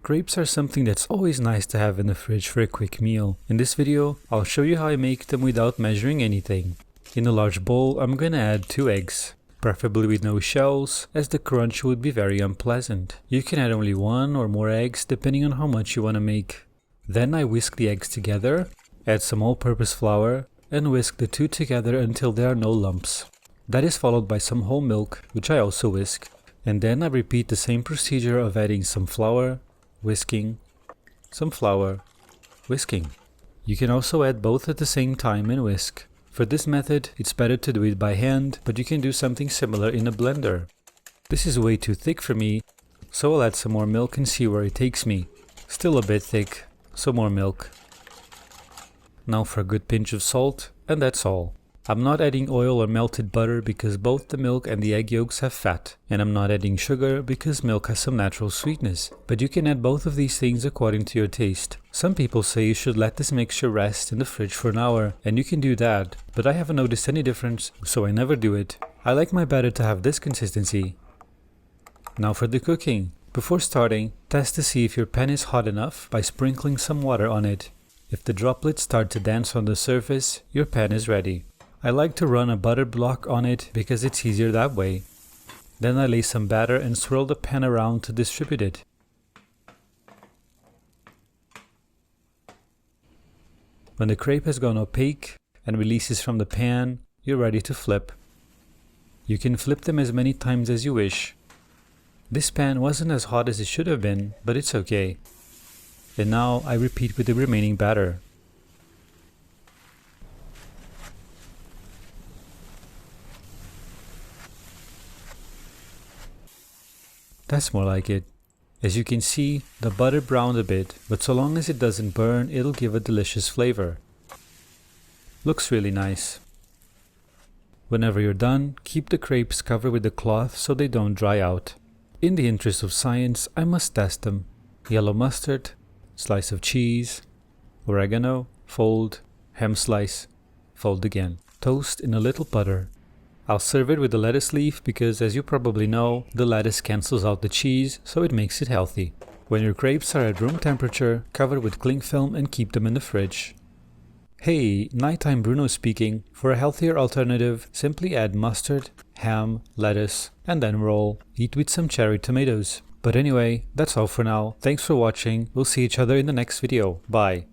Grapes are something that's always nice to have in the fridge for a quick meal. In this video, I'll show you how I make them without measuring anything. In a large bowl, I'm gonna add 2 eggs, preferably with no shells, as the crunch would be very unpleasant. You can add only 1 or more eggs depending on how much you want to make. Then I whisk the eggs together, add some all-purpose flour, and whisk the 2 together until there are no lumps. That is followed by some whole milk, which I also whisk. And then I repeat the same procedure of adding some flour, whisking, some flour, whisking. You can also add both at the same time and whisk. For this method, it's better to do it by hand, but you can do something similar in a blender. This is way too thick for me, so I'll add some more milk and see where it takes me. Still a bit thick, so more milk. Now for a good pinch of salt, and that's all. I'm not adding oil or melted butter because both the milk and the egg yolks have fat, and I'm not adding sugar because milk has some natural sweetness, but you can add both of these things according to your taste. Some people say you should let this mixture rest in the fridge for an hour, and you can do that, but I haven't noticed any difference, so I never do it. I like my batter to have this consistency. Now for the cooking. Before starting, test to see if your pan is hot enough by sprinkling some water on it. If the droplets start to dance on the surface, your pan is ready. I like to run a butter block on it because it's easier that way. Then I lay some batter and swirl the pan around to distribute it. When the crepe has gone opaque and releases from the pan, you're ready to flip. You can flip them as many times as you wish. This pan wasn't as hot as it should have been, but it's okay. And now I repeat with the remaining batter. That's more like it. As you can see, the butter browned a bit, but so long as it doesn't burn, it'll give a delicious flavor. Looks really nice. Whenever you're done, keep the crepes covered with a cloth so they don't dry out. In the interest of science, I must test them. Yellow mustard, slice of cheese, oregano, fold, ham slice, fold again. Toast in a little butter. I'll serve it with a lettuce leaf because, as you probably know, the lettuce cancels out the cheese, so it makes it healthy. When your crepes are at room temperature, cover with cling film and keep them in the fridge. Hey, Nighttime Bruno speaking. For a healthier alternative, simply add mustard, ham, lettuce, and then roll. Eat with some cherry tomatoes. But anyway, that's all for now. Thanks for watching. We'll see each other in the next video. Bye.